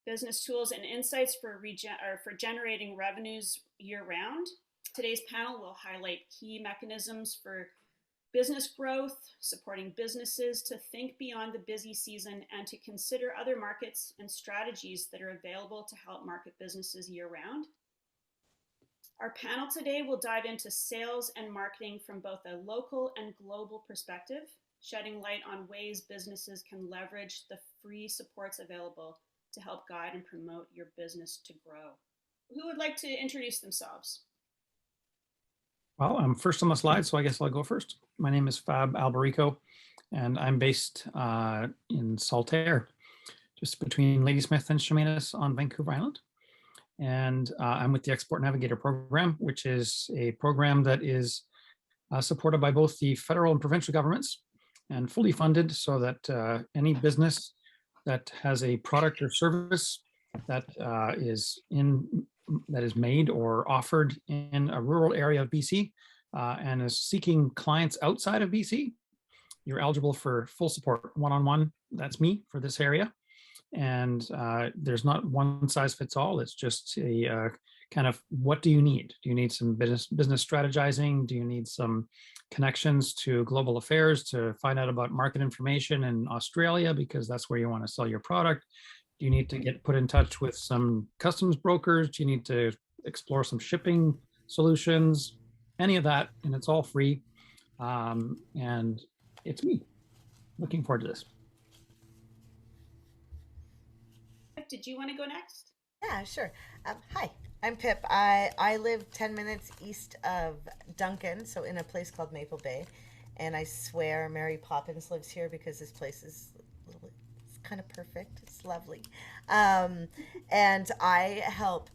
business tools and insights for generating revenues year-round. Today's panel will highlight key mechanisms for business growth, supporting businesses to think beyond the busy season and to consider other markets and strategies that are available to help market businesses year-round. Our panel today will dive into sales and marketing from both a local and global perspective, shedding light on ways businesses can leverage the free supports available to help guide and promote your business to grow. Who would like to introduce themselves? Well, I'm first on the slide, so I guess I'll go first. My name is Fab Alberico, and I'm based in Saltaire, just between Ladysmith and Chemainus on Vancouver Island. And I'm with the Export Navigator program, which is a program that is supported by both the federal and provincial governments and fully funded so that any business that has a product or service that is made or offered in a rural area of BC and is seeking clients outside of BC, you're eligible for full support, one-on-one. That's me for this area. And there's not one size fits all. It's just a kind of, what do you need? Do you need some business strategizing? Do you need some connections to global affairs to find out about market information in Australia, because that's where you want to sell your product? Do you need to get put in touch with some customs brokers? Do you need to explore some shipping solutions? Any of that, and it's all free. And it's me. Looking forward to this. Did you want to go next? Yeah, sure. Hi, I'm Pip. I live 10 minutes east of Duncan, so in a place called Maple Bay. And I swear Mary Poppins lives here because this place is it's kind of perfect. It's lovely. And I help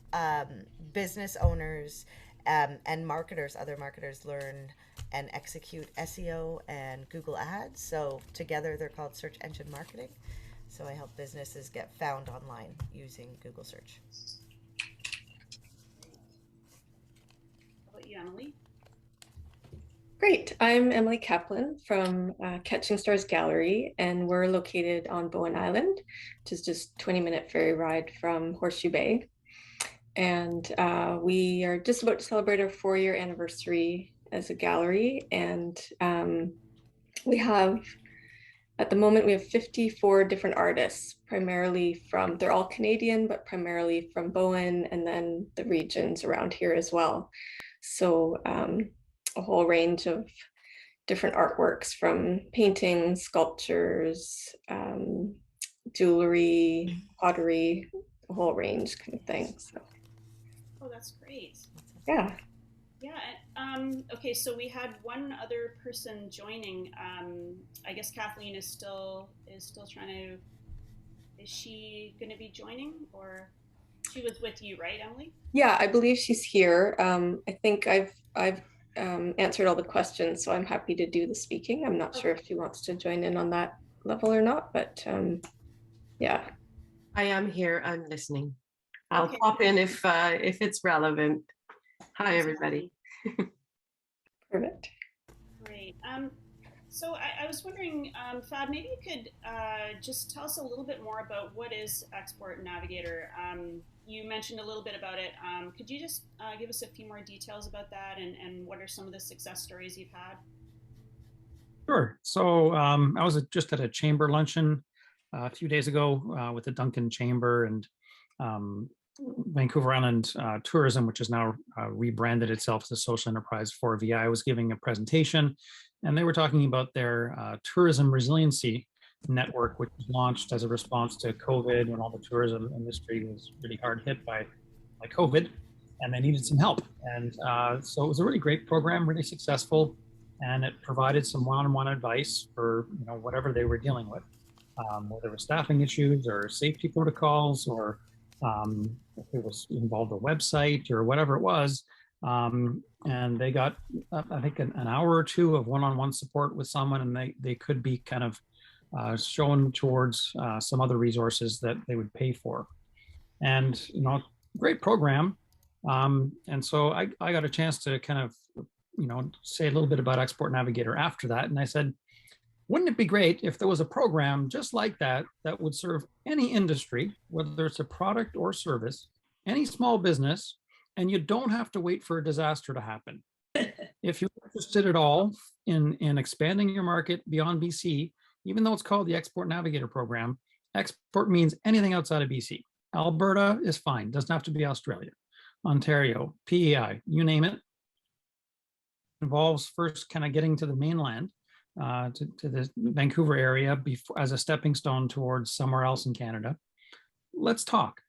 business owners and marketers, other marketers, learn and execute SEO and Google Ads. So together they're called search engine marketing. So I help businesses get found online using Google search. How about you, Emilie? Great. I'm Emilie Kaplun from Catching Stars Gallery, and we're located on Bowen Island, which is just a 20-minute ferry ride from Horseshoe Bay. And we are just about to celebrate our 4-year anniversary as a gallery. And we have, at the moment, we have 54 different artists, primarily from, they're all Canadian, but primarily from Bowen and then the regions around here as well. So a whole range of different artworks, from paintings, sculptures, jewelry, pottery, a whole range kind of thing. So. Oh, that's great. Yeah. Yeah. Okay, so we had one other person joining. I guess Kathleen is still trying to. Is she going to be joining, or she was with you, right, Emilie? Yeah, I believe she's here. I think I've answered all the questions, so I'm happy to do the speaking. I'm not sure if she wants to join in on that level or not, but yeah. I am here. I'm listening. I'll pop in if it's relevant. Hi, everybody. Perfect. Great. So I was wondering, Fab, maybe you could just tell us a little bit more about what is Export Navigator. You mentioned a little bit about it. Could you just give us a few more details about that, and what are some of the success stories you've had? Sure. So I was just at a chamber luncheon a few days ago with the Duncan Chamber and Vancouver Island Tourism, which has now rebranded itself as Social Enterprise 4VI. I was giving a presentation, and they were talking about their tourism resiliency network, which was launched as a response to COVID, when all the tourism industry was really hard hit by COVID, and they needed some help. And so it was a really great program, really successful, and it provided some one-on-one advice for whatever they were dealing with, whether it was staffing issues or safety protocols, or if it was involved a website or whatever it was. And they got, I think, an hour or two of one-on-one support with someone, and they could be kind of shown towards some other resources that they would pay for. And, great program. And so I got a chance to kind of, say a little bit about Export Navigator after that. And I said, Wouldn't it be great if there was a program just like that that would serve any industry, whether it's a product or service, any small business, and you don't have to wait for a disaster to happen? If you're interested at all in expanding your market beyond BC, even though it's called the Export Navigator program, export means anything outside of BC. Alberta is fine, doesn't have to be Australia. Ontario, PEI, you name it. Involves first kind of getting to the mainland, to the Vancouver area before, as a stepping stone towards somewhere else in Canada. Let's talk.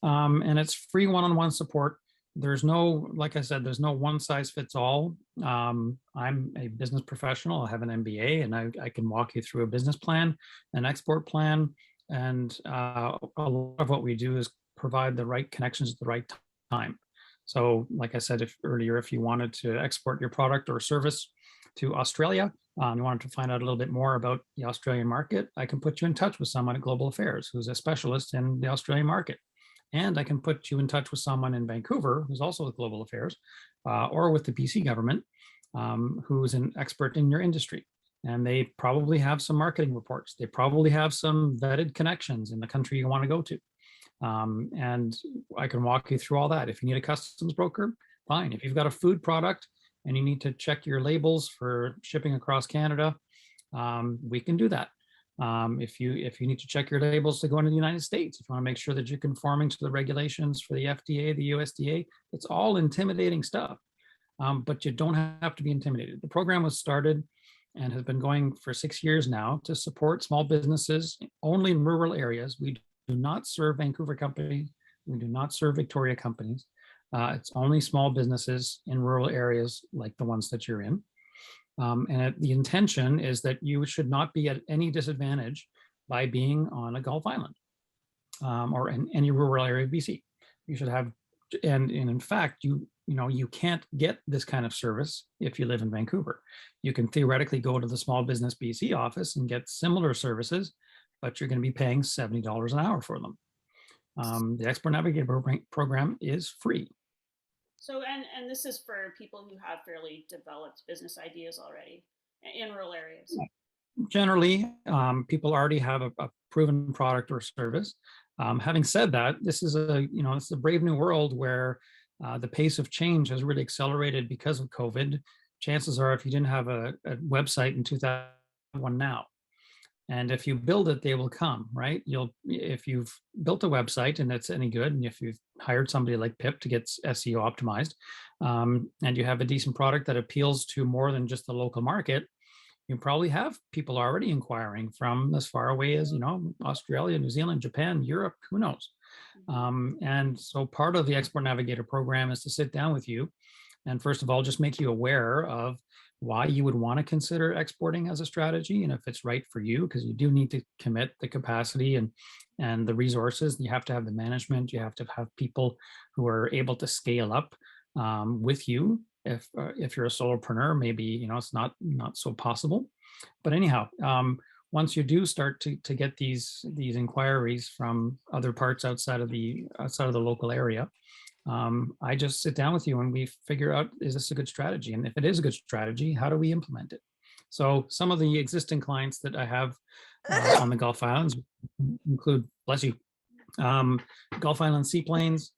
And it's free one-on-one support. There's no, like I said, there's no one size fits all. I'm a business professional. I have an MBA, and I can walk you through a business plan, an export plan. And a lot of what we do is provide the right connections at the right time. So like I said earlier, if you wanted to export your product or service to Australia, you wanted to find out a little bit more about the Australian market, I can put you in touch with someone at Global Affairs who's a specialist in the Australian market. And I can put you in touch with someone in Vancouver who's also with Global Affairs, or with the BC government, who's an expert in your industry. And they probably have some marketing reports. They probably have some vetted connections in the country you want to go to. And I can walk you through all that. If you need a customs broker, fine. If you've got a food product and you need to check your labels for shipping across Canada, we can do that. If you need to check your labels to go into the United States, if you want to make sure that you're conforming to the regulations for the FDA, the USDA, it's all intimidating stuff. But you don't have to be intimidated. The program was started and has been going for 6 years now to support small businesses only in rural areas. We do not serve Vancouver companies. We do not serve Victoria companies. It's only small businesses in rural areas like the ones that you're in. And the intention is that you should not be at any disadvantage by being on a Gulf island, or in any rural area of BC. You should have, and in fact, you can't get this kind of service if you live in Vancouver. You can theoretically go to the Small Business BC office and get similar services, but you're going to be paying $70 an hour for them. The Export Navigator program is free. So, and this is for people who have fairly developed business ideas already in rural areas. Generally, people already have a proven product or service. Having said that, this is it's a brave new world where the pace of change has really accelerated because of COVID. Chances are, if you didn't have a website in 2001 now, and if you build it, they will come, right? If you've built a website and it's any good, and if you've hired somebody like Pip to get SEO optimized, and you have a decent product that appeals to more than just the local market, you probably have people already inquiring from as far away as, Australia, New Zealand, Japan, Europe, who knows? And so part of the Export Navigator program is to sit down with you and first of all, just make you aware of why you would want to consider exporting as a strategy, and if it's right for you, because you do need to commit the capacity and the resources. You have to have the management. You have to have people who are able to scale up with you. If you're a solopreneur, maybe it's not so possible. But anyhow, once you do start to get these inquiries from other parts outside of the local area, I just sit down with you and we figure out, is this a good strategy? And if it is a good strategy, how do we implement it? So some of the existing clients that I have on the Gulf Islands include, bless you, Gulf Island Seaplanes,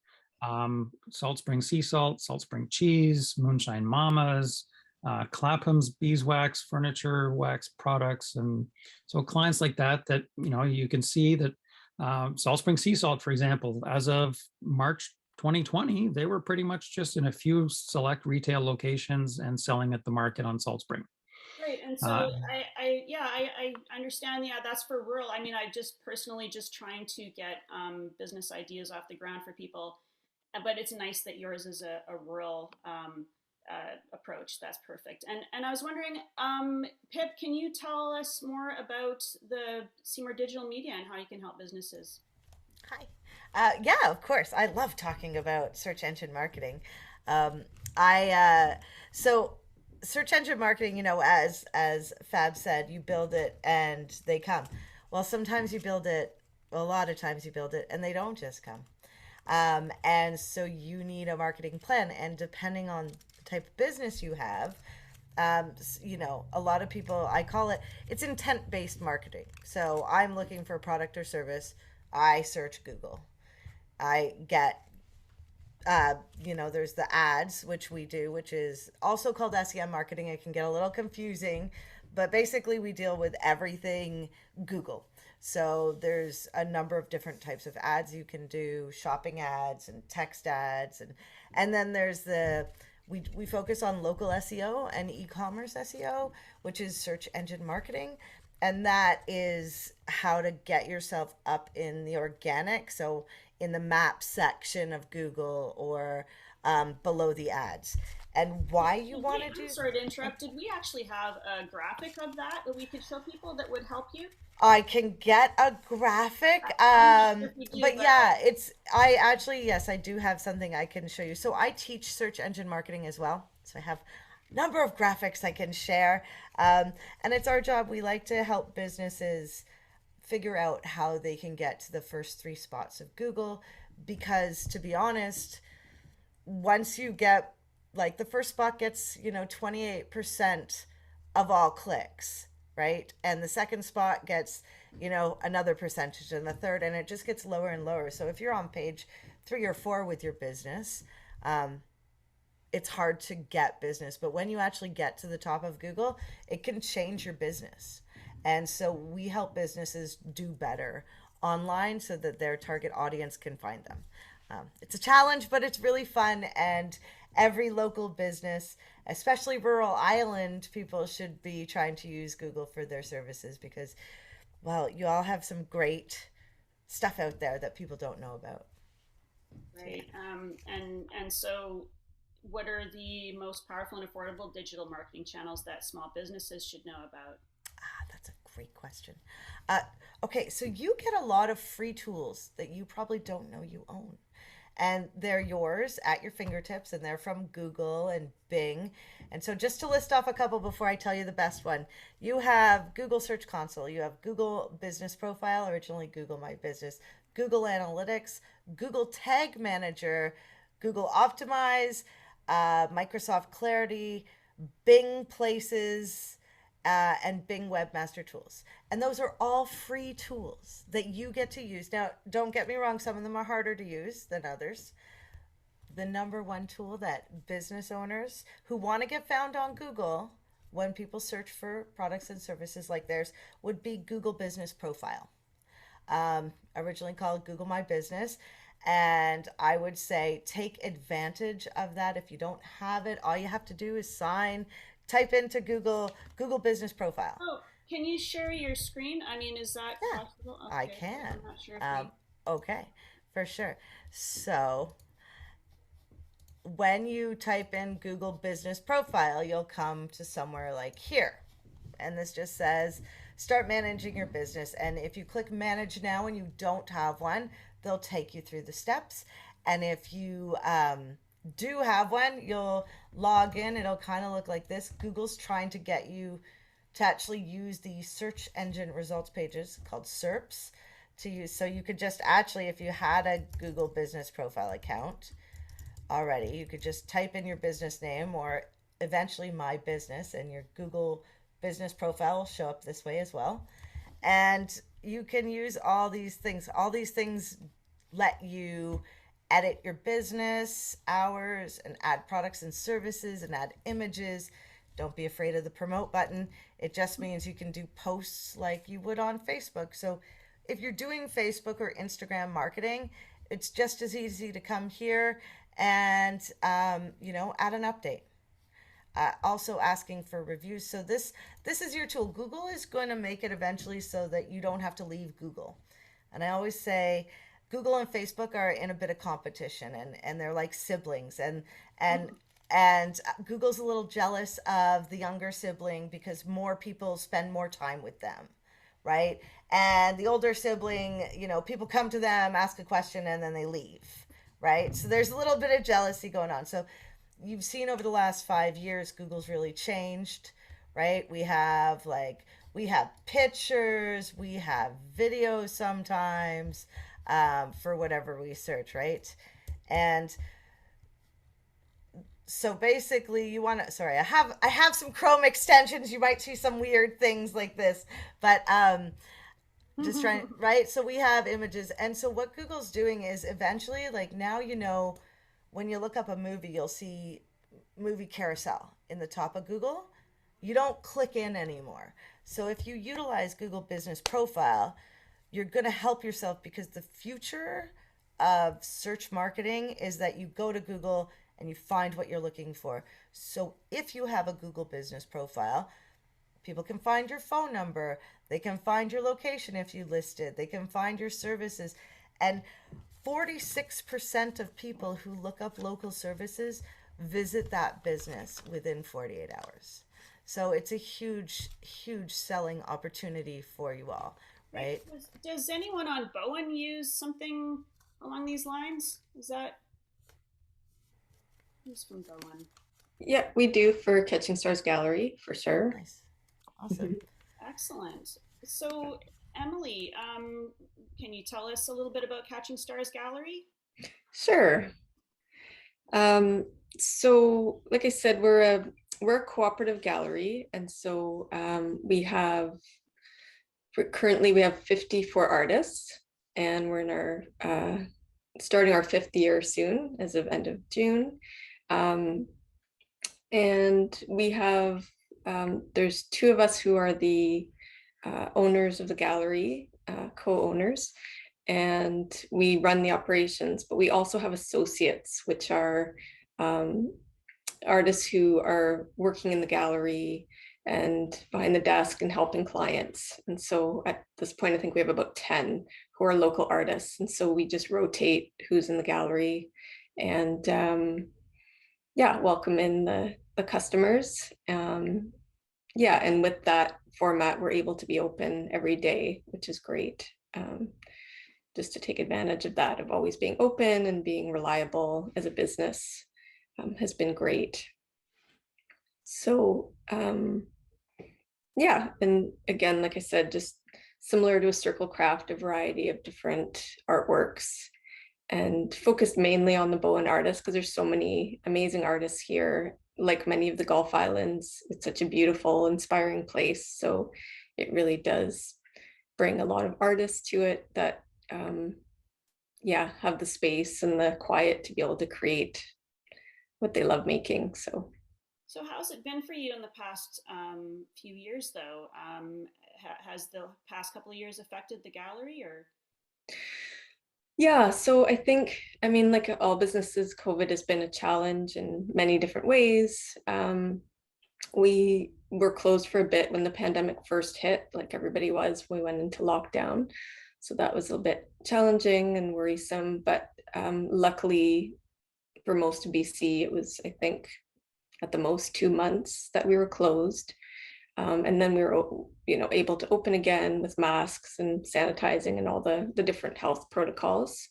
Salt Spring Sea Salt, Salt Spring Cheese, Moonshine Mamas, Clapham's Beeswax Furniture Wax Products. And so clients like that, you can see that Salt Spring Sea Salt, for example, as of March 2020, they were pretty much just in a few select retail locations and selling at the market on Salt Spring. Right, and so I understand. Yeah, that's for rural. I mean, I just personally just trying to get business ideas off the ground for people, but it's nice that yours is a rural approach. That's perfect. And I was wondering, Pip, can you tell us more about the Seymour Digital Media and how you can help businesses? Hi. Yeah, of course. I love talking about search engine marketing. So search engine marketing, as Fab said, you build it and they come. Well, sometimes you build it, a lot of times you build it and they don't just come. And so you need a marketing plan. And depending on the type of business you have, You know, a lot of people, I call it, it's intent-based marketing. So I'm looking for a product or service. I search Google. I get, you know, there's the ads, which we do, which is also called SEM marketing. It can get a little confusing, but basically we deal with everything Google. So there's a number of different types of ads you can do, shopping ads and text ads, and then there's the we focus on local SEO and e-commerce SEO, which is search engine marketing. And that is how to get yourself up in the organic, so in the map section of Google or below the ads. And why you want to do. I'm sorry to interrupt. Did we actually have a graphic of that we could show people that would help you? I can get a graphic, I'm not sure if we do, but yeah, I actually, yes, I do have something I can show you. So I teach search engine marketing as well. So I have a number of graphics I can share. And it's our job. We like to help businesses figure out how they can get to the first three spots of Google. Because to be honest, once you get, like, the first spot gets, you know, 28% of all clicks, right? And the second spot gets, you know, another percentage, and the third, and it just gets lower and lower. So if you're on page 3 or 4 with your business, it's hard to get business. But when you actually get to the top of Google, it can change your business. And so we help businesses do better online so that their target audience can find them. It's a challenge, but it's really fun. And every local business, especially rural island people, should be trying to use Google for their services because, well, you all have some great stuff out there that people don't know about. Right. And so what are the most powerful and affordable digital marketing channels that small businesses should know about? That's a great question. Okay, so you get a lot of free tools that you probably don't know you own. And they're yours at your fingertips, and they're from Google and Bing. And so just to list off a couple before I tell you the best one, you have Google Search Console, you have Google Business Profile, originally Google My Business, Google Analytics, Google Tag Manager, Google Optimize, Microsoft Clarity, Bing Places, and Bing Webmaster Tools. And those are all free tools that you get to use. Now, don't get me wrong, some of them are harder to use than others. The number one tool that business owners who want to get found on Google when people search for products and services like theirs would be Google Business Profile, originally called Google My Business. And I would say take advantage of that. If you don't have it, all you have to do is type into Google Business Profile. Oh, can you share your screen? I mean, is that possible? Okay. I can. I'm not sure if Okay, for sure. So when you type in Google Business Profile, you'll come to somewhere like here. And this just says start managing your business. And if you click manage now and you don't have one, they'll take you through the steps. And if you do have one, you'll log in. It'll kind of look like this. Google's trying to get you to actually use the search engine results pages called SERPs to use. So you could just actually, if you had a Google Business Profile account already, you could just type in your business name or eventually my business, and your Google Business Profile will show up this way as well. And you can use all these things. All these things let you edit your business hours and add products and services and add images. Don't be afraid of the promote button. It just means you can do posts like you would on Facebook. So if you're doing Facebook or Instagram marketing, it's just as easy to come here and you know, add an update. Also asking for reviews. So this is your tool. Google is going to make it eventually so that you don't have to leave Google. And I always say Google and Facebook are in a bit of competition, and they're like siblings, and Google's a little jealous of the younger sibling because more people spend more time with them, right? And the older sibling, you know, people come to them, ask a question, and then they leave, right? So there's a little bit of jealousy going on. So you've seen over the last 5 years, Google's really changed, right? We have pictures, we have videos sometimes, for whatever we search, right? And So basically you want to, sorry, I have some Chrome extensions. You might see some weird things like this, but just trying, right? So we have images. And so what Google's doing is eventually, like now, when you look up a movie, you'll see movie carousel in the top of Google. You don't click in anymore. So if you utilize Google Business Profile, you're going to help yourself, because the future of search marketing is that you go to Google and you find what you're looking for. So if you have a Google Business Profile, people can find your phone number, they can find your location if you listed, they can find your services. And 46% of people who look up local services visit that business within 48 hours. So it's a huge, huge selling opportunity for you all, right? Does anyone on Bowen use something along these lines? Is that who's from Bowen? Yeah, we do for Catching Stars Gallery for sure. Nice. Awesome. Excellent. So, Emilie, can you tell us a little bit about Catching Stars Gallery? Sure. So, like I said, we're a cooperative gallery, and so currently we have 54 artists, and we're in our starting our 5th year soon, as of end of June. And we have there's 2 of us who are the owners of the gallery, co-owners, and we run the operations, but we also have associates, which are artists who are working in the gallery and behind the desk and helping clients. And so at this point, I think we have about 10 who are local artists. And so we just rotate who's in the gallery and welcome in the customers. And with that format, we're able to be open every day, which is great. Just to take advantage of that, of always being open and being reliable as a business, has been great. So and again, like I said, just similar to a circle craft, a variety of different artworks, and focused mainly on the Bowen artists, because there's so many amazing artists here. Like many of the Gulf Islands, it's such a beautiful, inspiring place. So it really does bring a lot of artists to it that have the space and the quiet to be able to create what they love making. So how's it been for you in the past few years, though? Has the past couple of years affected the gallery, or? Yeah, so I think, like all businesses, COVID has been a challenge in many different ways. We were closed for a bit when the pandemic first hit, like everybody was. We went into lockdown. So that was a bit challenging and worrisome. But luckily for most of BC, it was, I think, at the most 2 months that we were closed. And then we were, able to open again with masks and sanitizing and all the different health protocols.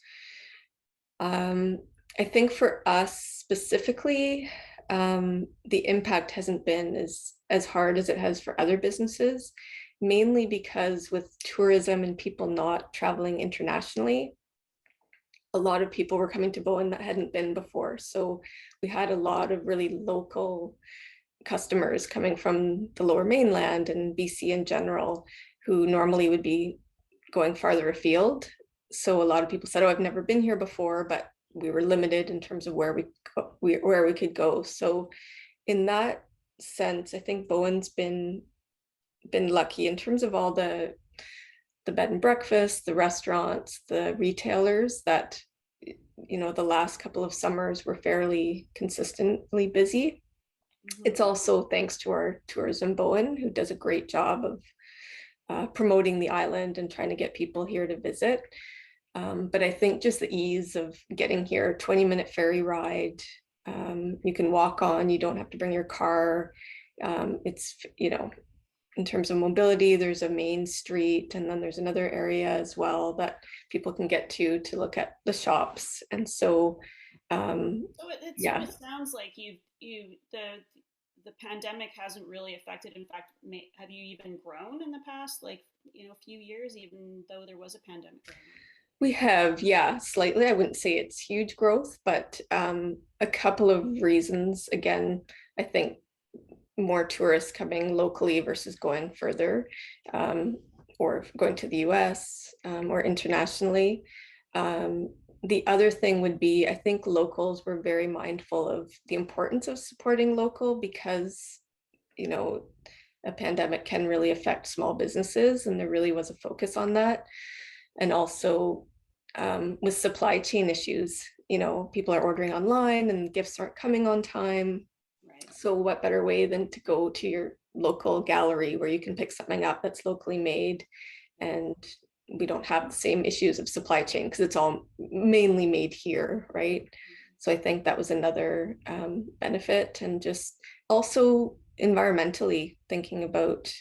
I think for us specifically, the impact hasn't been as hard as it has for other businesses, mainly because with tourism and people not traveling internationally, a lot of people were coming to Bowen that hadn't been before. So we had a lot of really local customers coming from the Lower Mainland and BC in general, who normally would be going farther afield. So a lot of people said, "Oh, I've never been here before," but we were limited in terms of where we could go. So in that sense, I think Bowen's been lucky in terms of all the bed and breakfast, the restaurants, the retailers, that the last couple of summers were fairly consistently busy. It's also thanks to our Tourism Bowen, who does a great job of promoting the island and trying to get people here to visit. But I think just the ease of getting here, 20-minute ferry ride, you can walk on, you don't have to bring your car. It's, in terms of mobility, there's a main street, and then there's another area as well that people can get to look at the shops. And so it sounds like the pandemic hasn't really affected. In fact, have you even grown in the past, few years, even though there was a pandemic? We have, yeah, slightly. I wouldn't say it's huge growth, but a couple of reasons. Again, I think more tourists coming locally versus going further, or going to the US, or internationally. The other thing would be, I think locals were very mindful of the importance of supporting local because, you know, a pandemic can really affect small businesses, and there really was a focus on that. And also with supply chain issues, you know, people are ordering online and gifts aren't coming on time. Right. So what better way than to go to your local gallery where you can pick something up that's locally made, and we don't have the same issues of supply chain because it's all mainly made here, right? So I think that was another benefit, and just also environmentally thinking about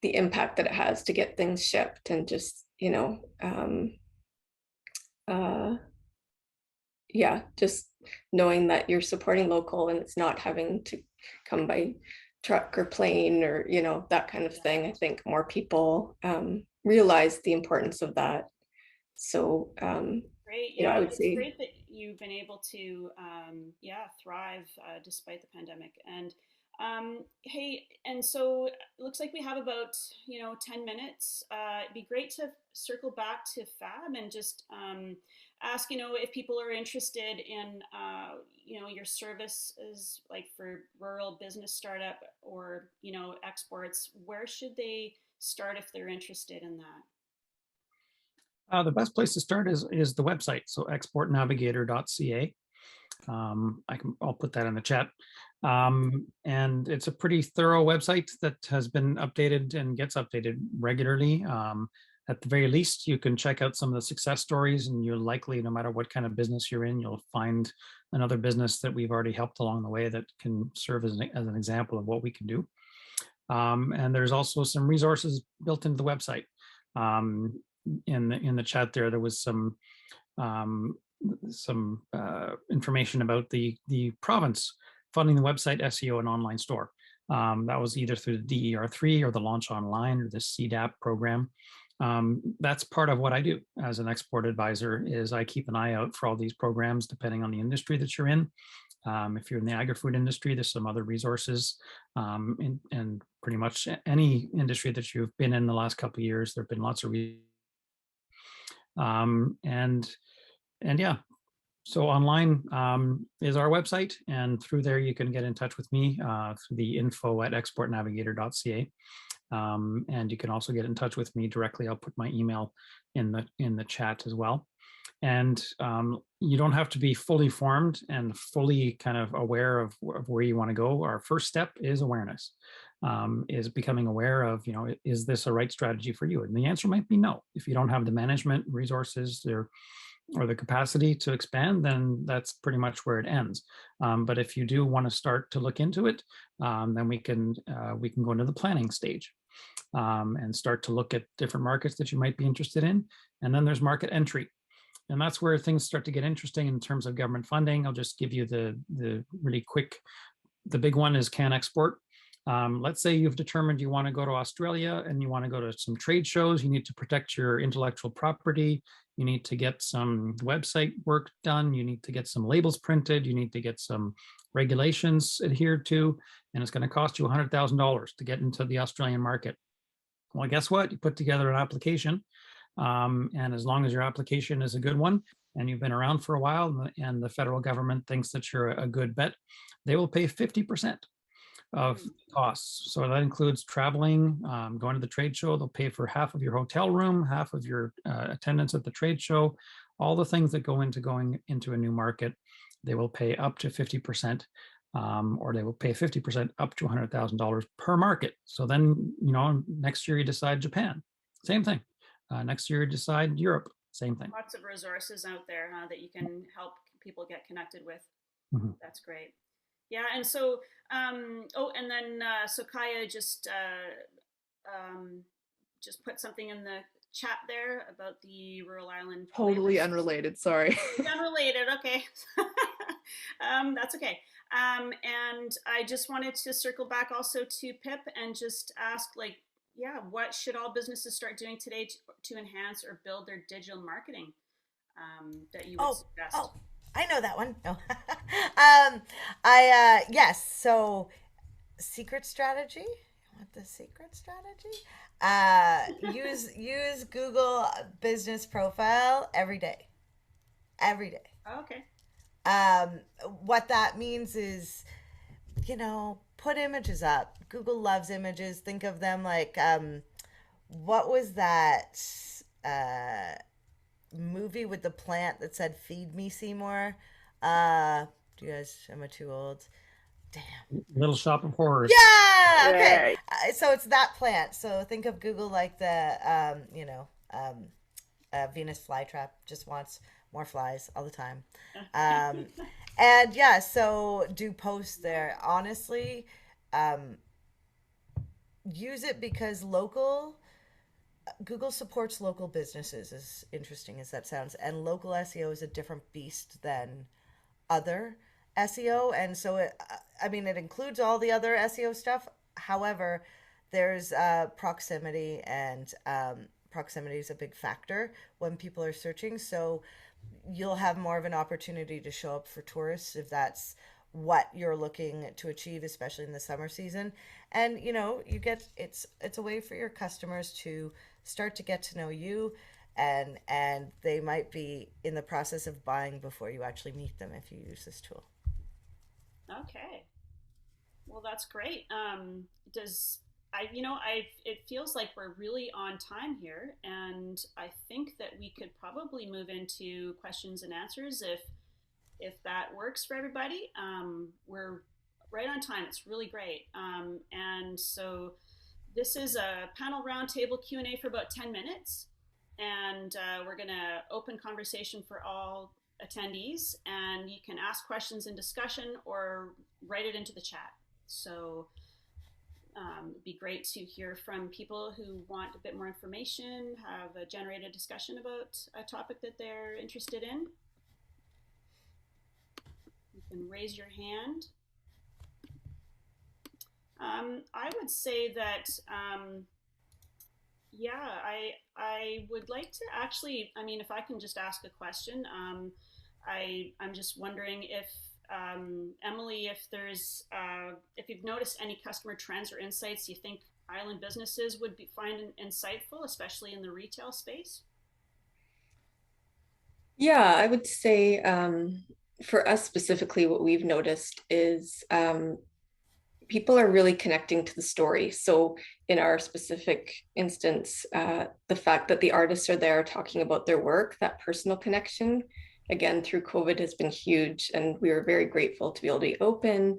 the impact that it has to get things shipped, and just, you know, yeah, just knowing that you're supporting local and it's not having to come by truck or plane or, you know, that kind of thing. I think more people realize the importance of that. So, Great. you know, Yeah, I would it's say, great that you've been able to, yeah, thrive despite the pandemic. And hey, and so it looks like we have about 10 minutes. It'd be great to circle back to Fab and just ask if people are interested in your services, like for rural business startup or exports. Where should they start if they're interested in that? The best place to start is the website, so exportnavigator.ca. I'll put that in the chat. And it's a pretty thorough website that has been updated and gets updated regularly. At the very least, you can check out some of the success stories, and you're likely, no matter what kind of business you're in, you'll find another business that we've already helped along the way that can serve as an example of what we can do. And there's also some resources built into the website. In the chat there was some information about the province funding the website, SEO, and online store. That was either through the DER3 or the Launch Online or the CDAP program. That's part of what I do as an export advisor. Is I keep an eye out for all these programs depending on the industry that you're in. If you're in the agri-food industry, there's some other resources, and pretty much any industry that you've been in the last couple of years, there have been lots of and yeah, so online is our website, and through there you can get in touch with me through the info@exportnavigator.ca. And you can also get in touch with me directly. I'll put my email in the chat as well. And you don't have to be fully formed and fully kind of aware of where you want to go. Our first step is awareness, is becoming aware of, is this a right strategy for you? And the answer might be no. If you don't have the management resources or the capacity to expand, then that's pretty much where it ends. But if you do want to start to look into it, then we can go into the planning stage and start to look at different markets that you might be interested in. And then there's market entry. And that's where things start to get interesting in terms of government funding. I'll just give you the really quick, the big one is CanExport. Let's say you've determined you want to go to Australia and you want to go to some trade shows. You need to protect your intellectual property. You need to get some website work done. You need to get some labels printed. You need to get some regulations adhered to, and it's going to cost you $100,000 to get into the Australian market. Well, guess what? You put together an application, and as long as your application is a good one and you've been around for a while, and the federal government thinks that you're a good bet, they will pay 50% of costs. So that includes traveling, going to the trade show. They'll pay for half of your hotel room, half of your attendance at the trade show, all the things that go into going into a new market. They will pay up to 50%, or they will pay 50% up to $100,000 per market. So then, next year you decide Japan, same thing. Next year you decide Europe, same thing. Lots of resources out there that you can help people get connected with. Mm-hmm. That's great. Yeah, and so, and then so Kaya just put something in the chat there about the Rural Island. Totally unrelated, sorry. Unrelated, okay. That's okay. And I just wanted to circle back also to Pip and just ask, like, what should all businesses start doing today to enhance or build their digital marketing that you would suggest? I know that one. No. Yes. So secret strategy. You want the secret strategy? Use Google Business Profile every day. Every day. Okay. What that means is, put images up. Google loves images. Think of them like, what was that movie with the plant that said "Feed me, Seymour"? Do you guys? Am I too old? Damn. Little Shop of Horrors. Yeah. Okay. Right. So it's that plant. So think of Google like the, Venus flytrap just wants more flies all the time. And yeah, so do posts there. Honestly, use it because Google supports local businesses, as interesting as that sounds. And local SEO is a different beast than other SEO. And so it includes all the other SEO stuff. However, there's proximity, and proximity is a big factor when people are searching. So you'll have more of an opportunity to show up for tourists if that's what you're looking to achieve, especially in the summer season. And it's a way for your customers to start to get to know you, and they might be in the process of buying before you actually meet them if you use this tool. Okay. Well, that's great. It feels like we're really on time here, and I think that we could probably move into questions and answers if that works for everybody. We're right on time. It's really great. And so this is a panel roundtable Q&A for about 10 minutes, and we're going to open conversation for all attendees, and you can ask questions in discussion or write it into the chat. So it'd be great to hear from people who want a bit more information, have a generated discussion about a topic that they're interested in. You can raise your hand. I would say that, I would like to actually, if I can just ask a question, I'm just wondering if, Emilie, if you've noticed any customer trends or insights you think island businesses would find insightful, especially in the retail space? Yeah, I would say for us specifically, what we've noticed is people are really connecting to the story. So in our specific instance, the fact that the artists are there talking about their work, that personal connection, again, through COVID has been huge. And we were very grateful to be able to be open.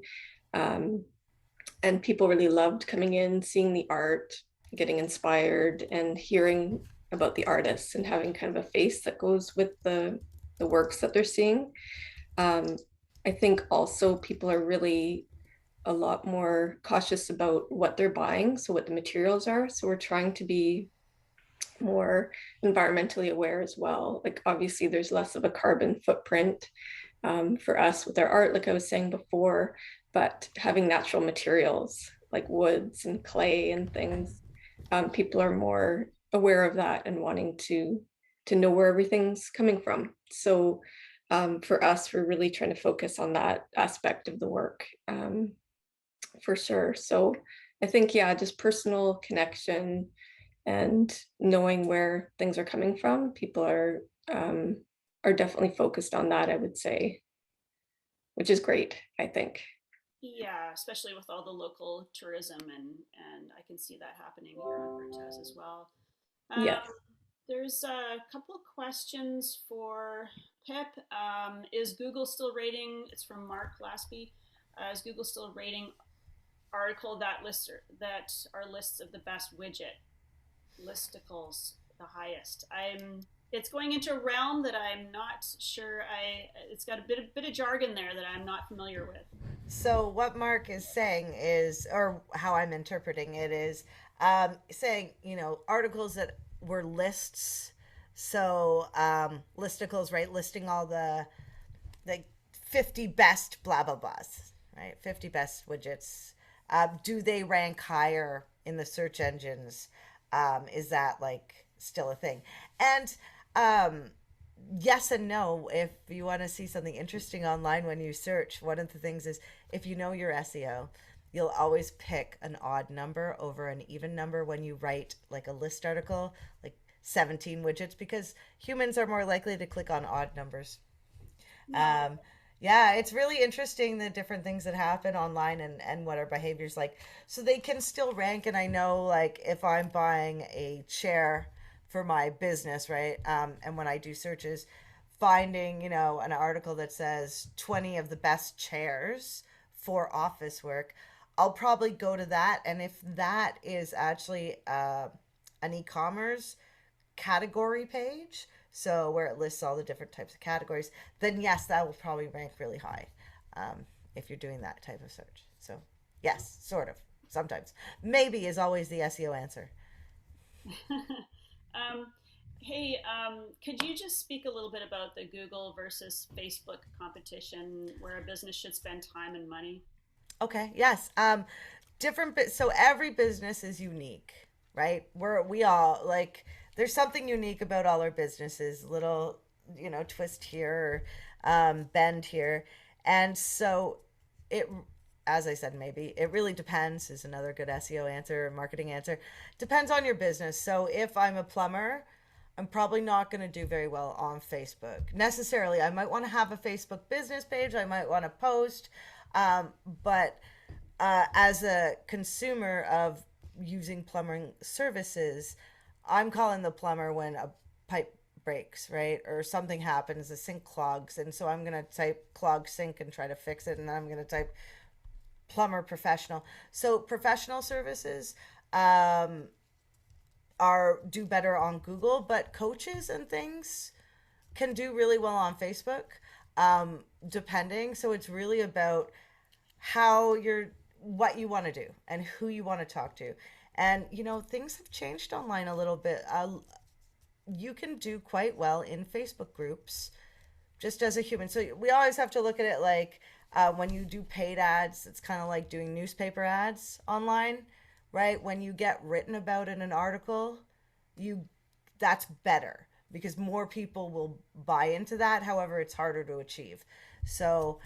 And people really loved coming in, seeing the art, getting inspired, and hearing about the artists and having kind of a face that goes with the works that they're seeing. I think also people are really a lot more cautious about what they're buying, so what the materials are. So we're trying to be more environmentally aware as well. Like obviously there's less of a carbon footprint for us with our art, like I was saying before, but having natural materials like woods and clay and things, people are more aware of that and wanting to know where everything's coming from. So for us, we're really trying to focus on that aspect of the work. For sure. So I think, yeah, just personal connection and knowing where things are coming from. People are definitely focused on that, I would say, which is great, I think. Yeah, especially with all the local tourism, and I can see that happening here on Cortes as well. Yes. There's a couple of questions for Pip. Is Google still rating? It's from Mark Lasby. Is Google still rating article that are lists of the best widget listicles the highest? It's going into a realm that I'm not sure. It's got a bit of jargon there that I'm not familiar with. So what Mark is saying is, or how I'm interpreting it is, saying articles that were lists. So listicles, right? Listing all the 50 best blah blah blahs, right? 50 best widgets. Do they rank higher in the search engines. Is that like still a thing? And yes and no. If you want to see something interesting online when you search, one of the things is if you know your SEO, you'll always pick an odd number over an even number when you write like a list article, like 17 widgets, because humans are more likely to click on odd numbers. Yeah. Yeah, it's really interesting the different things that happen online and what our behavior's like. So they can still rank. And I know, like, if I'm buying a chair for my business, right? And when I do searches, finding, an article that says 20 of the best chairs for office work, I'll probably go to that. And if that is actually an e-commerce category page, so where it lists all the different types of categories, then yes, that will probably rank really high if you're doing that type of search. So yes, sort of. Sometimes. Maybe is always the SEO answer. um, hey, could you just speak a little bit about the Google versus Facebook competition where a business should spend time and money? Okay, yes. So every business is unique, right? We all like there's something unique about all our businesses, little, twist here, bend here. And so it as I said, maybe it really depends is another good SEO answer, marketing answer. Depends on your business. So if I'm a plumber, I'm probably not going to do very well on Facebook necessarily. I might want to have a Facebook business page. I might want to post, but as a consumer of using plumbing services, I'm calling the plumber when a pipe breaks, right? Or something happens, the sink clogs. And so I'm going to type clog sink and try to fix it. And then I'm going to type plumber professional. So professional services are do better on Google, but coaches and things can do really well on Facebook, depending. So it's really about how you're what you want to do and who you want to talk to. And things have changed online a little bit. You can do quite well in Facebook groups just as a human. So we always have to look at it like when you do paid ads, it's kind of like doing newspaper ads online, right? When you get written about in an article, you that's better because more people will buy into that. However, it's harder to achieve. So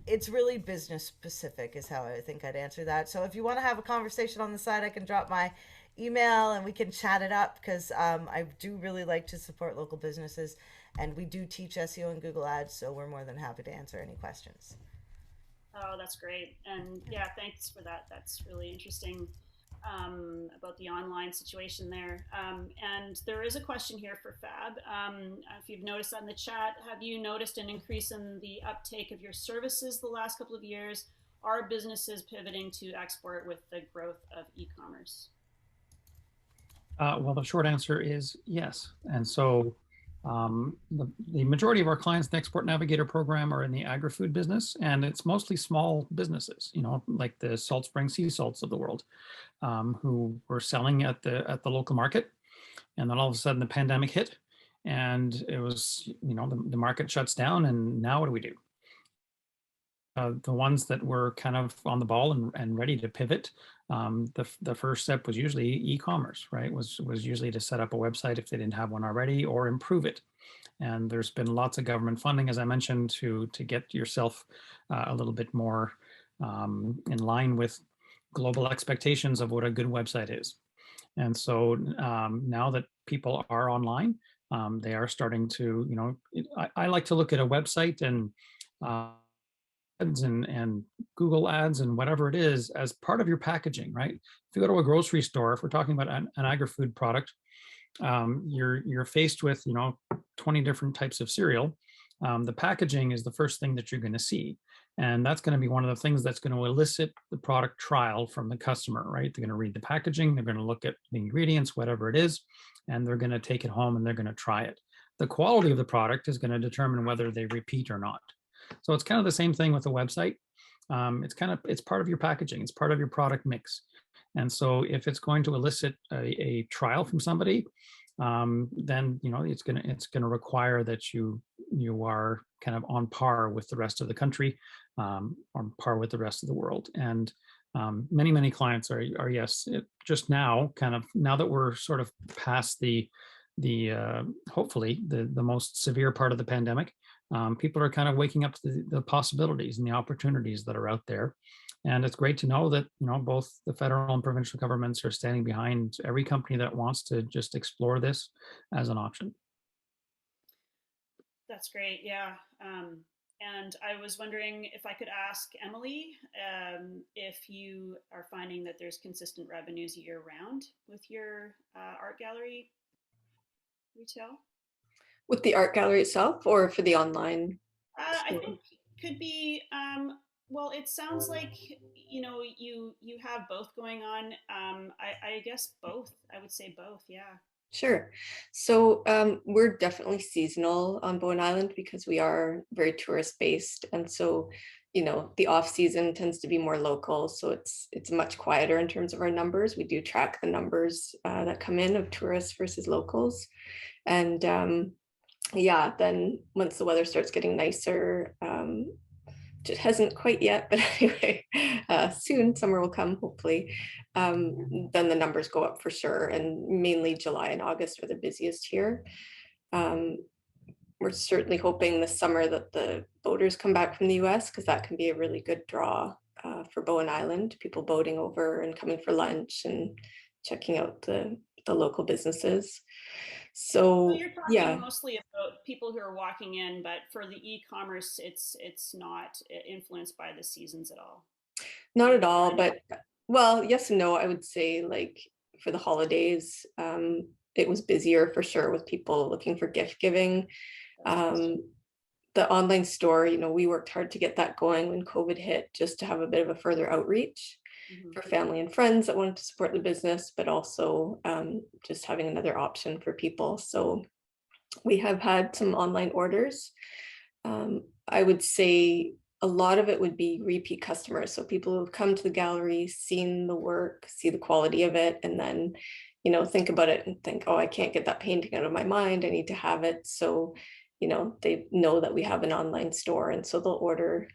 it's really business specific is how I think I'd answer that. So if you want to have a conversation on the side, I can drop my email and we can chat it up because I do really like to support local businesses and we do teach SEO and Google Ads, so we're more than happy to answer any questions. Oh, that's great. And yeah, thanks for that. That's really interesting about the online situation there. And there is a question here for Fab. If you've noticed on the chat, have you noticed an increase in the uptake of your services the last couple of years? Are businesses pivoting to export with the growth of e-commerce? Well, the short answer is yes. And so the majority of our clients in the Export Navigator program are in the agri-food business, and it's mostly small businesses, like the Salt Spring Sea Salts of the world, who were selling at the local market. And then all of a sudden the pandemic hit and it was, the market shuts down and now what do we do? The ones that were kind of on the ball and ready to pivot, the first step was usually e-commerce, right? Was usually to set up a website if they didn't have one already or improve it. And there's been lots of government funding, as I mentioned, to get yourself a little bit more in line with global expectations of what a good website is. And so now that people are online, they are starting to, I like to look at a website and ads and Google ads and whatever it is as part of your packaging, right? If you go to a grocery store, if we're talking about an agri-food product, you're faced with 20 different types of cereal. The packaging is the first thing that you're going to see, and that's going to be one of the things that's going to elicit the product trial from the customer, right? They're going to read the packaging, they're going to look at the ingredients, whatever it is, and they're going to take it home and they're going to try it. The quality of the product is going to determine whether they repeat or not. So it's kind of the same thing with a website. It's part of your packaging, it's part of your product mix. And so if it's going to elicit a trial from somebody, then it's gonna require that you are kind of on par with the rest of the country, on par with the rest of the world. And Many clients are yes, just now, kind of now that we're sort of past the hopefully the most severe part of the pandemic, people are kind of waking up to the possibilities and the opportunities that are out there. And it's great to know that, you know, both the federal and provincial governments are standing behind every company that wants to just explore this as an option. That's great. Yeah. And I was wondering if I could ask Emilie if you are finding that there's consistent revenues year round with your art gallery retail. With the art gallery itself or for the online I store? think could be. Well, it sounds like you have both going on. I guess both. I would say both. Yeah. Sure. So we're definitely seasonal on Bowen Island because we are very tourist based. And so, you know, the off season tends to be more local. So it's much quieter in terms of our numbers. We do track the numbers that come in of tourists versus locals. And yeah, then once the weather starts getting nicer, it hasn't quite yet, but anyway, soon summer will come, hopefully. Then the numbers go up for sure. And mainly July and August are the busiest here. We're certainly hoping this summer that the boaters come back from the US because that can be a really good draw for Bowen Island, people boating over and coming for lunch and checking out the local businesses. So So you're talking yeah. mostly about people who are walking in, but for the e-commerce, it's not influenced by the seasons at all. Not at all, but well, yes and no. I would say like for the holidays, it was busier for sure with people looking for gift giving. The online store, you know, we worked hard to get that going when COVID hit, just to have a bit of a further outreach for family and friends that wanted to support the business, but also just having another option for people. So we have had some online orders. I would say a lot of it would be repeat customers. So people who have come to the gallery, seen the work, see the quality of it, and then, you know, think about it and think, oh, I can't get that painting out of my mind. I need to have it. So, you know, they know that we have an online store, and so they'll order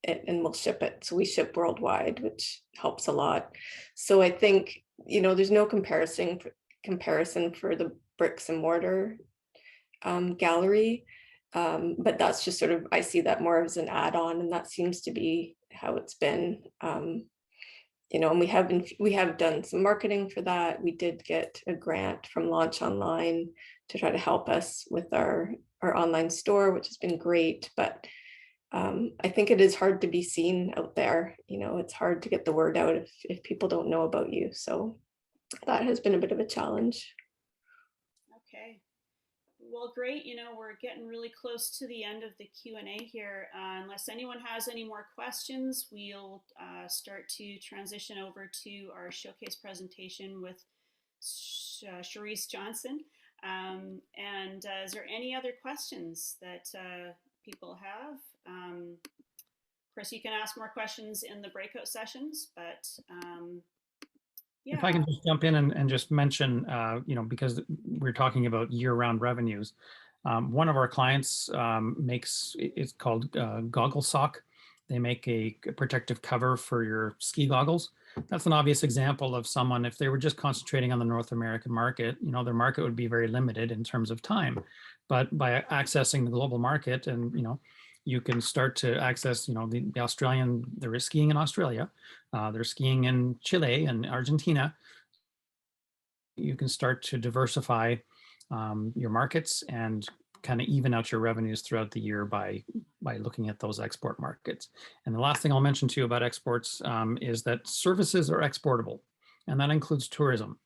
it and we'll ship it. So we ship worldwide, which helps a lot. So I think, you know, there's no comparison for the bricks and mortar gallery. But that's just sort of, I see that more as an add-on, and that seems to be how it's been. You know, and we have done some marketing for that. We did get a grant from Launch Online to try to help us with our online store, which has been great. But I think it is hard to be seen out there. You know, it's hard to get the word out if people don't know about you. So that has been a bit of a challenge. Okay. Well, great. You know, we're getting really close to the end of the Q&A here. Unless anyone has any more questions, we'll start to transition over to our showcase presentation with Sherese Johnson. And is there any other questions that people have? Of course, you can ask more questions in the breakout sessions, but yeah. If I can just jump in and just mention, you know, because we're talking about year-round revenues, one of our clients makes, it's called Goggle Sock. They make a protective cover for your ski goggles. That's an obvious example of someone, if they were just concentrating on the North American market, you know, their market would be very limited in terms of time. But by accessing the global market, and, you know, you can start to access, you know, the Australian, there is skiing in Australia, they're skiing in Chile and Argentina. You can start to diversify your markets and kind of even out your revenues throughout the year by looking at those export markets. And the last thing I'll mention to you about exports is that services are exportable, and that includes tourism.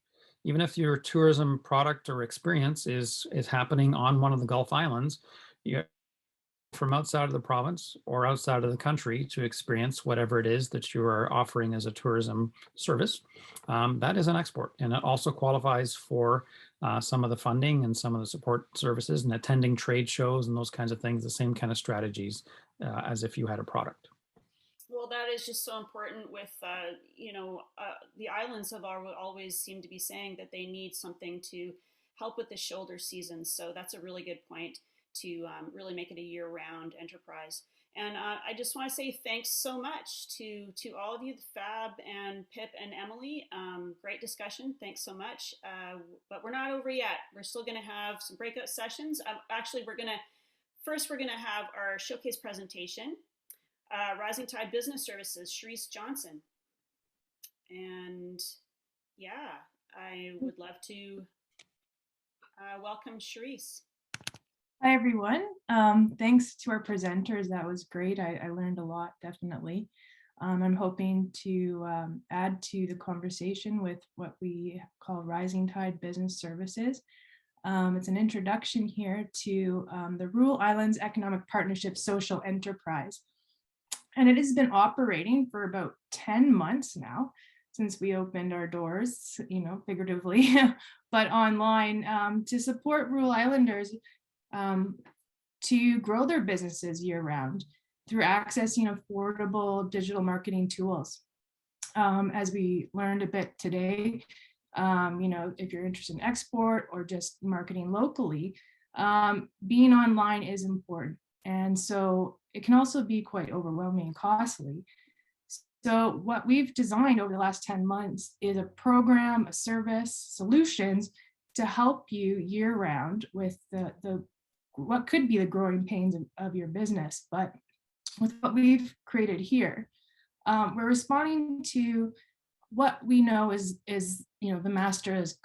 Even if your tourism product or experience is happening on one of the Gulf Islands, you from outside of the province or outside of the country to experience whatever it is that you are offering as a tourism service, that is an export. And it also qualifies for some of the funding and some of the support services and attending trade shows and those kinds of things, the same kind of strategies as if you had a product. Well, that is just so important with, you know, the islands have always seemed to be saying that they need something to help with the shoulder season. So that's a really good point. to really make it a year-round enterprise. And I just want to say thanks so much to all of you, Fab and Pip and Emilie. Great discussion. Thanks so much. But we're not over yet. We're still going to have some breakout sessions. Actually, we're going to have our showcase presentation, Rising Tide Business Services, Sherese Johnson. And yeah, I would love to welcome Sherese. Hi, everyone. Thanks to our presenters. That was great. I learned a lot, definitely. I'm hoping to add to the conversation with what we call Rising Tide Business Services. It's an introduction here to the Rural Islands Economic Partnership Social Enterprise. And it has been operating for about 10 months now, since we opened our doors, figuratively, but online, to support rural islanders to grow their businesses year-round through accessing affordable digital marketing tools. As we learned a bit today, if you're interested in export or just marketing locally, being online is important. And so it can also be quite overwhelming and costly. So what we've designed over the last 10 months is a program, a service, solutions to help you year-round with the what could be the growing pains of your business. But with what we've created here, we're responding to what we know is the master, as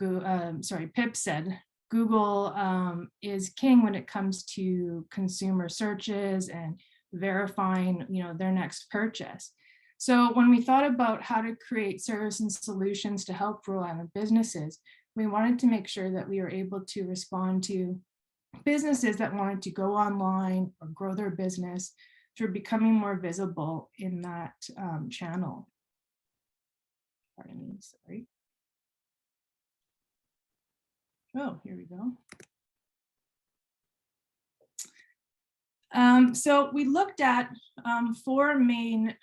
Pip said, Google is king when it comes to consumer searches and verifying their next purchase. So when we thought about how to create service and solutions to help rural island businesses, we wanted to make sure that we were able to respond to businesses that wanted to go online or grow their business through becoming more visible in that channel. Pardon me, sorry. Oh, here we go. So we looked at 4 main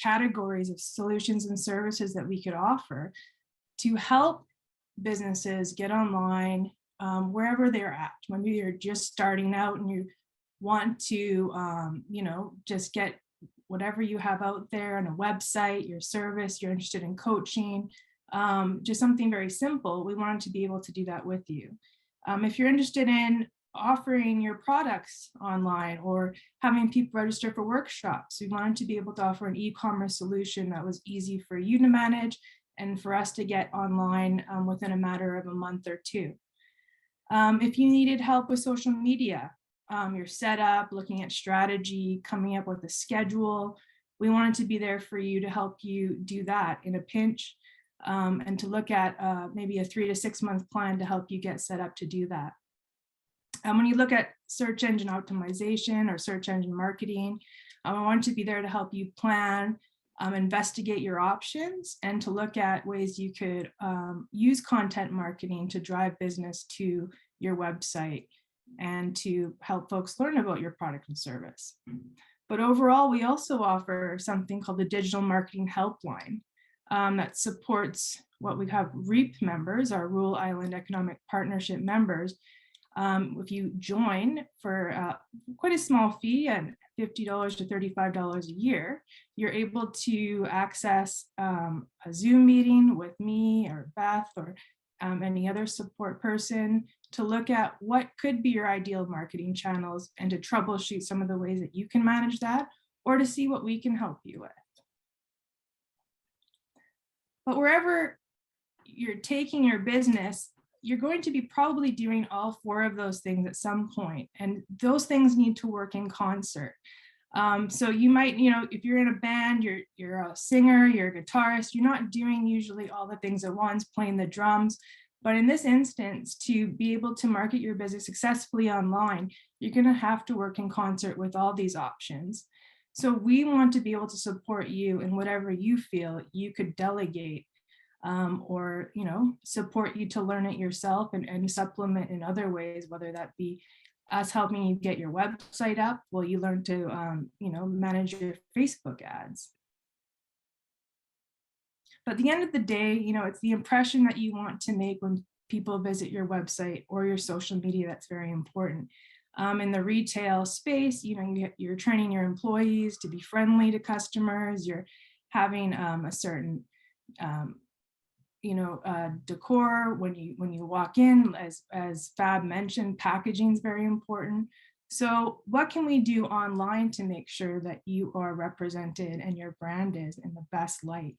categories of solutions and services that we could offer to help businesses get online wherever they're at. Maybe you're just starting out and you want to, just get whatever you have out there on a website, your service, you're interested in coaching, just something very simple. We wanted to be able to do that with you. If you're interested in offering your products online or having people register for workshops, we wanted to be able to offer an e-commerce solution that was easy for you to manage and for us to get online within a matter of a month or 2. If you needed help with social media, your setup, looking at strategy, coming up with a schedule, we wanted to be there for you to help you do that in a pinch, and to look at maybe a 3 to 6 month plan to help you get set up to do that. When you look at search engine optimization or search engine marketing, I wanted to be there to help you plan, investigate your options, and to look at ways you could use content marketing to drive business to your website and to help folks learn about your product and service. But overall, we also offer something called the Digital Marketing Helpline that supports what we have RIEP members, our Rural Island Economic Partnership members. If you join for quite a small fee and $50 to $35 a year, you're able to access a Zoom meeting with me or Beth or any other support person to look at what could be your ideal marketing channels and to troubleshoot some of the ways that you can manage that, or to see what we can help you with. But wherever you're taking your business, you're going to be probably doing all 4 of those things at some point, and those things need to work in concert. So you might, if you're in a band, you're a singer, you're a guitarist, you're not doing usually all the things at once, playing the drums. But in this instance, to be able to market your business successfully online, you're going to have to work in concert with all these options. So we want to be able to support you in whatever you feel you could delegate, or support you to learn it yourself and supplement in other ways, whether that be us helping you get your website up while you learn to manage your Facebook ads. But at the end of the day, it's the impression that you want to make when people visit your website or your social media that's very important. In the retail space, you're training your employees to be friendly to customers. You're having a certain decor when you walk in. As Fab mentioned, packaging is very important. So what can we do online to make sure that you are represented and your brand is in the best light?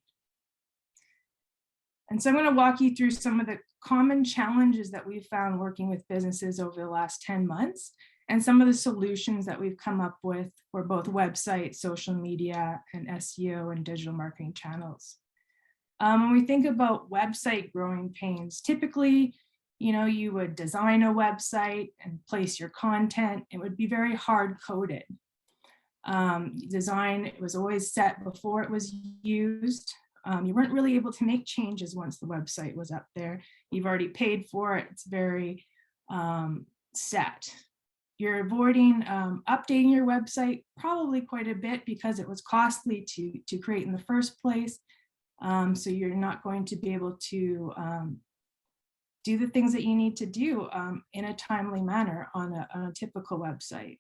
And so I'm going to walk you through some of the common challenges that we've found working with businesses over the last 10 months and some of the solutions that we've come up with for both website, social media, and SEO and digital marketing channels. When we think about website growing pains, typically, you would design a website and place your content. It would be very hard coded. Design, it was always set before it was used. You weren't really able to make changes once the website was up there. You've already paid for it. It's very set. You're avoiding updating your website probably quite a bit because it was costly to create in the first place. So you're not going to be able to do the things that you need to do in a timely manner on a typical website.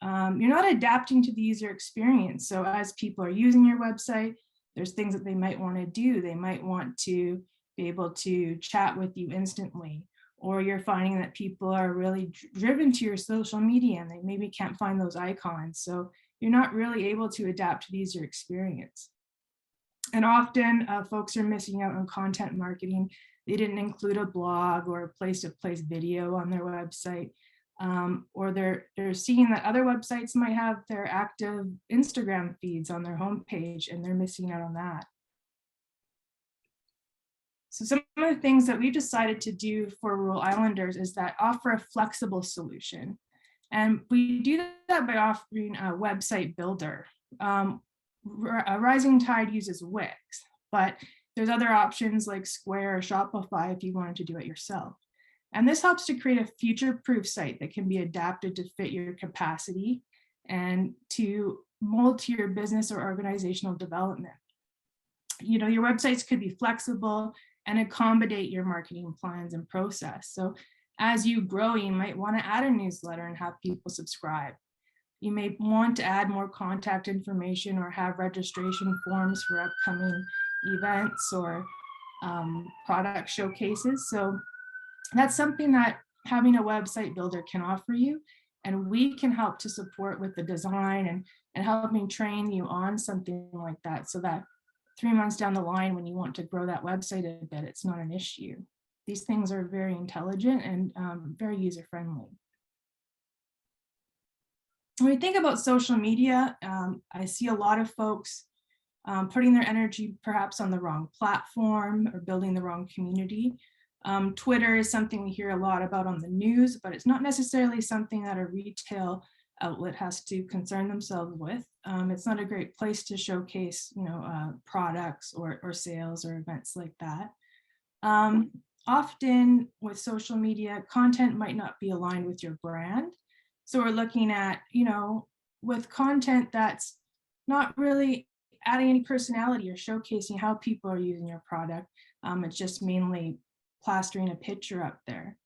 You're not adapting to the user experience. So as people are using your website, there's things that they might want to do. They might want to be able to chat with you instantly, or you're finding that people are really driven to your social media and they maybe can't find those icons. So you're not really able to adapt to the user experience. And often folks are missing out on content marketing. They didn't include a blog or a place-to-place video on their website. Or they're seeing that other websites might have their active Instagram feeds on their homepage and they're missing out on that. So some of the things that we've decided to do for rural islanders is that offer a flexible solution. And we do that by offering a website builder. A Rising Tide uses Wix, but there's other options like Square or Shopify if you wanted to do it yourself. And this helps to create a future-proof site that can be adapted to fit your capacity and to mold to your business or organizational development. Your websites could be flexible and accommodate your marketing plans and process. So as you grow, you might want to add a newsletter and have people subscribe. You may want to add more contact information or have registration forms for upcoming events or product showcases. So that's something that having a website builder can offer you, and we can help to support with the design and helping train you on something like that so that 3 months down the line when you want to grow that website a bit, it's not an issue. These things are very intelligent and very user-friendly. When we think about social media, I see a lot of folks putting their energy perhaps on the wrong platform or building the wrong community. Twitter is something we hear a lot about on the news, but it's not necessarily something that a retail outlet has to concern themselves with. It's not a great place to showcase, products or sales or events like that. Often with social media, content might not be aligned with your brand. So we're looking at, with content that's not really adding any personality or showcasing how people are using your product. It's just mainly plastering a picture up there.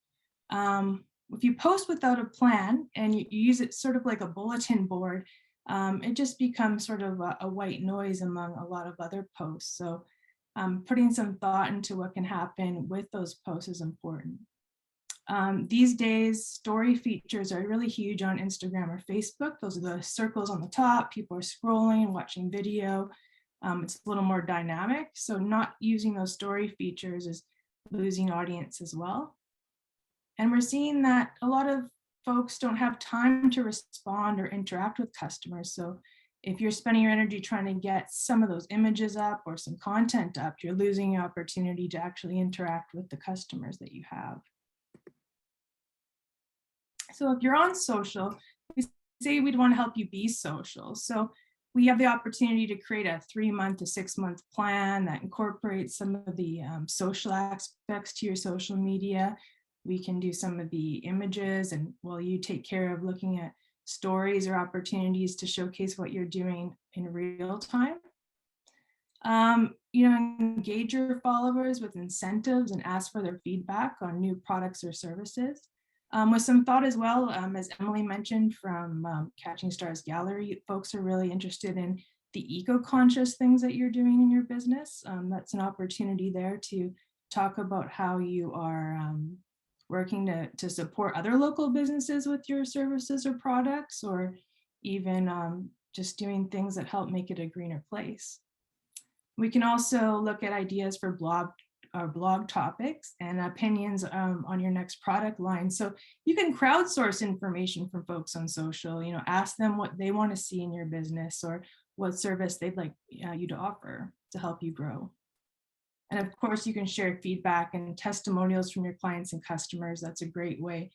If you post without a plan and you use it sort of like a bulletin board, it just becomes sort of a white noise among a lot of other posts. So putting some thought into what can happen with those posts is important. These days, story features are really huge on Instagram or Facebook. Those are the circles on the top. People are scrolling, watching video. It's a little more dynamic. So not using those story features is losing audience as well. And we're seeing that a lot of folks don't have time to respond or interact with customers. So if you're spending your energy trying to get some of those images up or some content up, you're losing your opportunity to actually interact with the customers that you have. So if you're on social, we say we'd want to help you be social. So we have the opportunity to create a 3-month to 6-month plan that incorporates some of the social aspects to your social media. We can do some of the images, and while you take care of looking at stories or opportunities to showcase what you're doing in real time. Engage your followers with incentives and ask for their feedback on new products or services. With some thought as well, as Emilie mentioned from Catching Stars Gallery, folks are really interested in the eco-conscious things that you're doing in your business. That's an opportunity there to talk about how you are working to support other local businesses with your services or products, or even just doing things that help make it a greener place. We can also look at ideas for blog topics and opinions on your next product line. So you can crowdsource information from folks on social, ask them what they want to see in your business or what service they'd like you to offer to help you grow. And of course, you can share feedback and testimonials from your clients and customers. That's a great way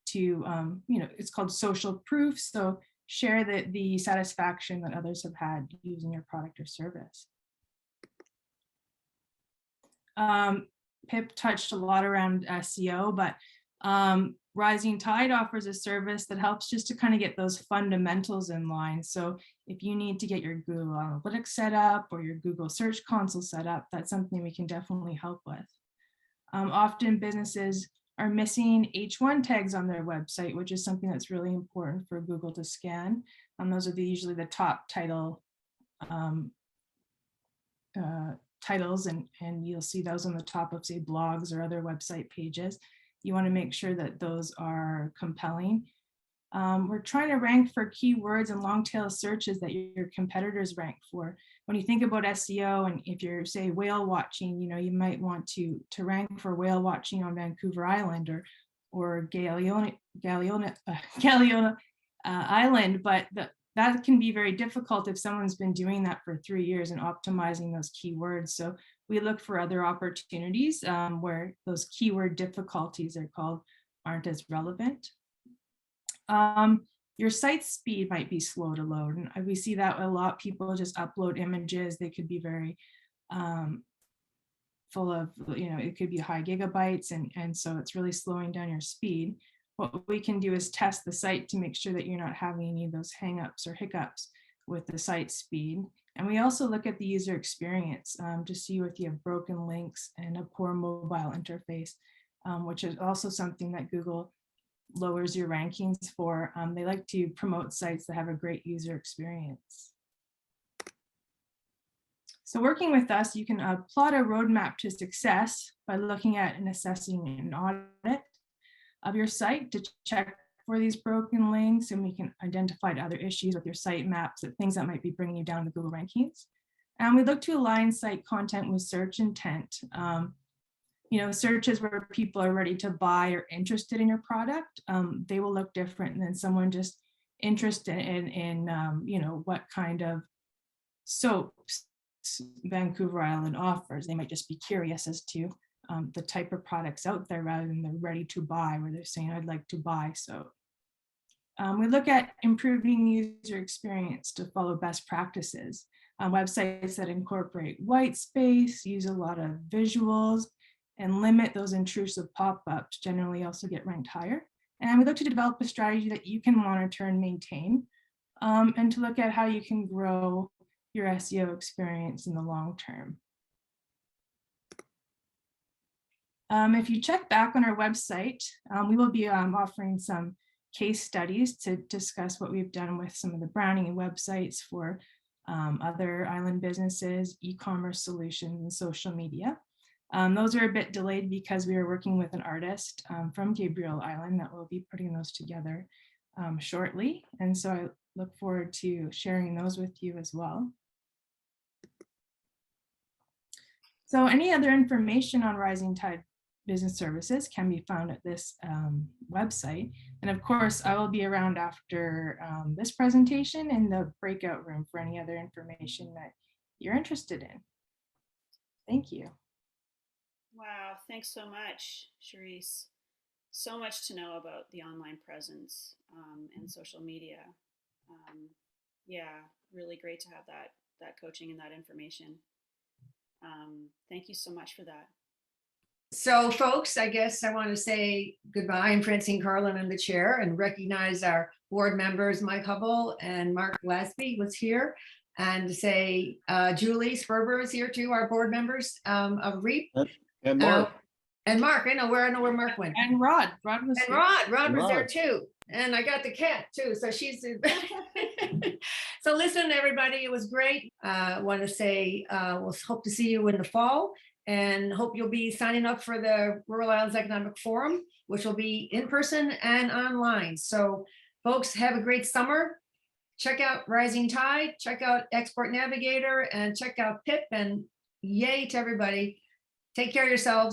to, it's called social proof. So share the satisfaction that others have had using your product or service. Pip touched a lot around SEO, but Rising Tide offers a service that helps just to kind of get those fundamentals in line. So if you need to get your Google Analytics set up or your Google Search Console set up, that's something we can definitely help with. Often businesses are missing H1 tags on their website, which is something that's really important for Google to scan. Those are usually the top titles, and you'll see those on the top of, say, blogs or other website pages. You want to make sure that those are compelling. We're trying to rank for keywords and long tail searches that your competitors rank for. When you think about SEO, and if you're, say, whale watching, you might want to rank for whale watching on Vancouver Island or Galeona Island, but that can be very difficult if someone's been doing that for 3 years and optimizing those keywords. So we look for other opportunities where those keyword difficulties aren't as relevant. Your site speed might be slow to load, and we see that a lot. People just upload images. They could be very full of, it could be high gigabytes, and so it's really slowing down your speed. What we can do is test the site to make sure that you're not having any of those hangups or hiccups with the site speed. And we also look at the user experience to see if you have broken links and a poor mobile interface, which is also something that Google lowers your rankings for. They like to promote sites that have a great user experience. So working with us, you can plot a roadmap to success by looking at and assessing an audit of your site to check for these broken links, and we can identify other issues with your site maps, things that might be bringing you down the Google rankings. And we look to align site content with search intent. Searches where people are ready to buy or interested in your product, they will look different than someone just interested in what kind of soaps Vancouver Island offers. They might just be curious as to the type of products out there rather than they're ready to buy, where they're saying, I'd like to buy soap. We look at improving user experience to follow best practices. Websites that incorporate white space, use a lot of visuals, and limit those intrusive pop-ups generally also get ranked higher. And we look to develop a strategy that you can monitor and maintain, and to look at how you can grow your SEO experience in the long term. If you check back on our website, we will be offering some case studies to discuss what we've done with some of the branding websites for other island businesses, e-commerce solutions, and social media. Those are a bit delayed because we are working with an artist from Gabriel Island that will be putting those together shortly. And so I look forward to sharing those with you as well. So any other information on Rising Tide Business Services can be found at this website. And of course, I will be around after this presentation in the breakout room for any other information that you're interested in. Thank you. Wow, thanks so much, Sherese. So much to know about the online presence and social media. Yeah, really great to have that coaching and that information. Thank you so much for that. So folks, I guess I want to say goodbye. I'm Francine Carlin, I'm the chair, and recognize our board members, Mike Hubble and Mark Glasby was here, and to say Julie Sperber is here too, our board members of RIEP. And Mark. And Mark, I know where Mark went. And Rod was And here. Rod was there Rod. too. And I got the cat too. So she's, so listen, everybody, it was great. I want to say, we'll hope to see you in the fall and hope you'll be signing up for the Rural Islands Economic Forum, which will be in person and online. So folks, have a great summer. Check out Rising Tide, check out Export Navigator, and check out PIP, and yay to everybody. Take care of yourselves.